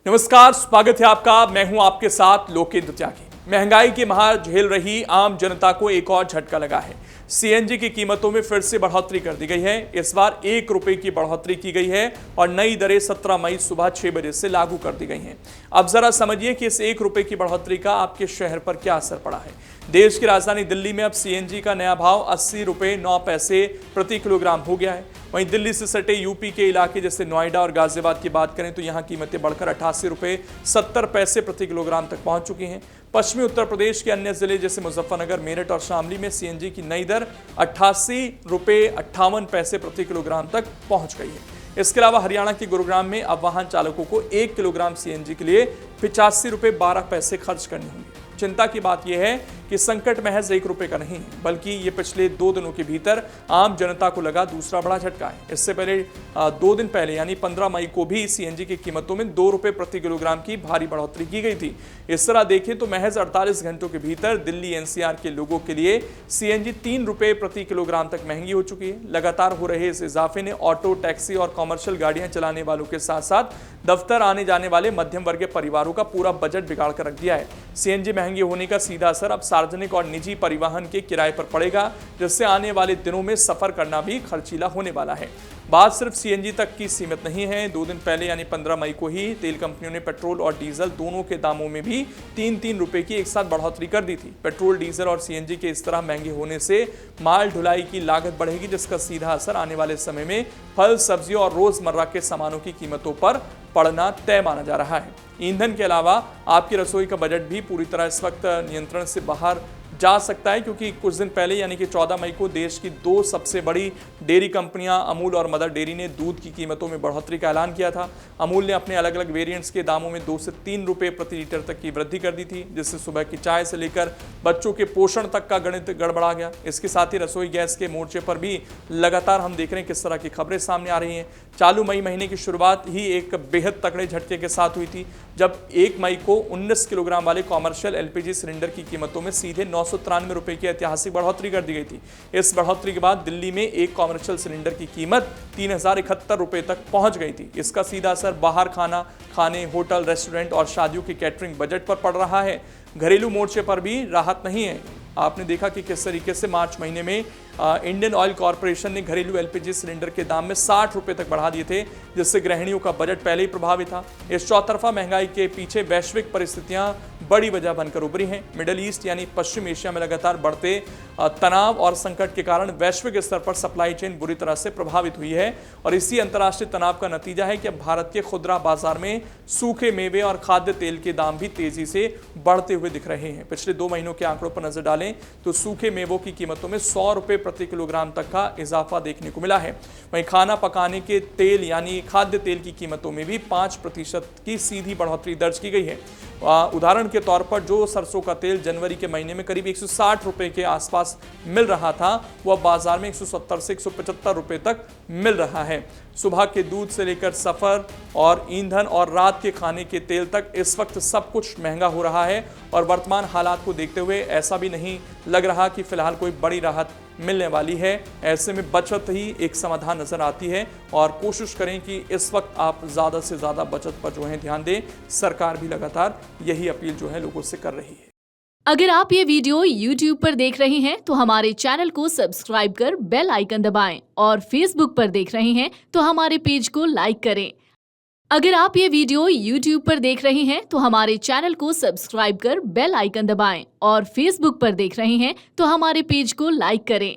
नमस्कार, स्वागत है आपका। मैं हूं आपके साथ लोकेंद्र त्यागी। महंगाई की मार झेल रही आम जनता को एक और झटका लगा है। सीएनजी की कीमतों में फिर से बढ़ोतरी कर दी गई है। इस बार 1 रुपए की बढ़ोतरी की गई है और नई दरें 17 मई सुबह 6 बजे से लागू कर दी गई हैं। अब जरा समझिए कि इस 1 रुपए की बढ़ोतरी का आपके शहर पर क्या असर पड़ा है। देश की राजधानी दिल्ली में अब सीएनजी का नया भाव 80 रुपए 9 पैसे प्रति किलोग्राम हो गया है। वहीं दिल्ली से सटे यूपी के इलाके जैसे नोएडा और गाजियाबाद की बात करें तो यहां कीमतें बढ़कर 88 रुपए 70 पैसे प्रति किलोग्राम तक पहुंच चुकी हैं। पश्चिमी उत्तर प्रदेश के अन्य जिले जैसे मुजफ्फरनगर, मेरठ और शामली में सीएनजी की नई दर 88 रुपए 58 पैसे प्रति किलोग्राम तक पहुंच गई है। इसके अलावा हरियाणा के गुरुग्राम में अब वाहन चालकों को 1 किलोग्राम सीएनजी के लिए 85 रुपए 12 पैसे खर्च करने होंगे। चिंता की बात यह है कि संकट महज 1 रुपए का नहीं है, बल्कि ये पिछले 2 दिनों के भीतर आम जनता को लगा दूसरा बड़ा झटका है। इससे पहले 2 दिन पहले यानी 15 मई को भी सीएनजी की कीमतों में 2 रुपए प्रति किलोग्राम की भारी बढ़ोतरी की गई थी। इस तरह देखें तो महज 48 घंटों के भीतर दिल्ली एनसीआर के लोगों के लिए सीएनजी 3 रुपए प्रति किलोग्राम तक महंगी हो चुकी है। लगातार हो रहे इस इजाफे ने ऑटो, टैक्सी और कॉमर्शियल गाड़ियां चलाने वालों के साथ साथ दफ्तर आने जाने वाले मध्यम वर्गीय परिवारों का पूरा बजट बिगाड़ कर रख दिया है। सीएनजी महंगी होने का सीधा असर अब सार्वजनिक और निजी परिवहन के किराए पर पड़ेगा, जिससे आने वाले दिनों में सफर करना भी खर्चीला होने वाला है। बात सिर्फ सीएनजी तक की सीमित नहीं है। 2 दिन पहले यानी 15 मई को ही तेल कंपनियों ने पेट्रोल और डीजल दोनों के दामों में भी 3-3 रुपए की एक साथ बढ़ोतरी कर दी थी। पेट्रोल, डीजल और सीएनजी के इस तरह महंगे होने से माल ढुलाई की लागत बढ़ेगी, जिसका सीधा असर आने वाले समय में फल, सब्जियों और रोजमर्रा के सामानों की कीमतों पर पड़ना तय माना जा रहा है। ईंधन के अलावा आपकी रसोई का बजट भी पूरी तरह इस वक्त नियंत्रण से बाहर जा सकता है, क्योंकि कुछ दिन पहले यानी कि 14 मई को देश की 2 सबसे बड़ी डेयरी कंपनियां अमूल और मदर डेयरी ने दूध की कीमतों में बढ़ोतरी का ऐलान किया था। अमूल ने अपने अलग अलग वेरिएंट्स के दामों में 2 से 3 रुपए प्रति लीटर तक की वृद्धि कर दी थी, जिससे सुबह की चाय से लेकर बच्चों के पोषण तक का गणित गड़बड़ा गया। इसके साथ ही रसोई गैस के मोर्चे पर भी लगातार हम देख रहे हैं किस तरह की खबरें सामने आ रही हैं। चालू मई महीने की शुरुआत ही एक बेहद तकड़े झटके के साथ हुई थी, जब 1 मई को 19 किलोग्राम वाले कॉमर्शियल एलपीजी सिलेंडर की कीमतों में सीधे 993 रुपए की ऐतिहासिक बढ़ोतरी कर दी गई थी। इस बढ़ोतरी के बाद दिल्ली में एक कॉमर्शियल सिलेंडर की कीमत 3071 रुपए तक पहुंच गई थी। इसका सीधा असर बाहर खाने, होटल, रेस्टोरेंट और शादियों के कैटरिंग बजट पर पड़ रहा है। घरेलू मोर्चे पर भी राहत नहीं है। आपने देखा कि किस तरीके से मार्च महीने में इंडियन ऑयल कॉर्पोरेशन ने घरेलू एलपीजी सिलेंडर के दाम में 60 रुपए तक बढ़ा दिए थे, जिससे गृहिणियों का बजट पहले ही प्रभावित था। इस चौतरफा महंगाई के पीछे वैश्विक परिस्थितियां बड़ी वजह बनकर उभरी हैं। मिडिल ईस्ट यानी पश्चिम एशिया में लगातार बढ़ते तनाव और संकट के कारण वैश्विक स्तर पर सप्लाई चेन बुरी तरह से प्रभावित हुई है और इसी अंतर्राष्ट्रीय तनाव का नतीजा है कि अब भारत के खुदरा बाजार में सूखे मेवे और खाद्य तेल के दाम भी तेजी से बढ़ते हुए दिख रहे हैं। पिछले 2 महीनों के आंकड़ों पर नजर डालें तो सूखे मेवों की कीमतों में 100 रुपए प्रति किलोग्राम तक का इजाफा देखने को मिला है। वहीं खाना पकाने के तेल यानी खाद्य तेल की कीमतों में भी 5% की सीधी बढ़ोतरी दर्ज की गई है। उदाहरण के तौर पर जो सरसों का तेल जनवरी के महीने में करीब 160 रुपए के आसपास मिल रहा था, वह बाजार में 170 से 175 रुपए तक मिल रहा है। सुबह के दूध से लेकर सफर और ईंधन और रात के खाने के तेल तक इस वक्त सब कुछ महंगा हो रहा है और वर्तमान हालात को देखते हुए ऐसा भी नहीं लग रहा कि फिलहाल कोई बड़ी राहत मिलने वाली है। ऐसे में बचत ही एक समाधान नजर आती है और कोशिश करें कि इस वक्त आप ज़्यादा से ज़्यादा बचत पर जो है ध्यान दें। सरकार भी लगातार यही अपील जो है लोगों से कर रही है। अगर आप ये वीडियो YouTube पर देख रहे हैं तो हमारे चैनल को सब्सक्राइब कर बेल आइकन दबाएं और Facebook पर देख रहे हैं तो हमारे पेज को लाइक करें। अगर आप ये वीडियो YouTube पर देख रहे हैं तो हमारे चैनल को सब्सक्राइब कर बेल आइकन दबाएं और Facebook पर देख रहे हैं तो हमारे पेज को लाइक करें।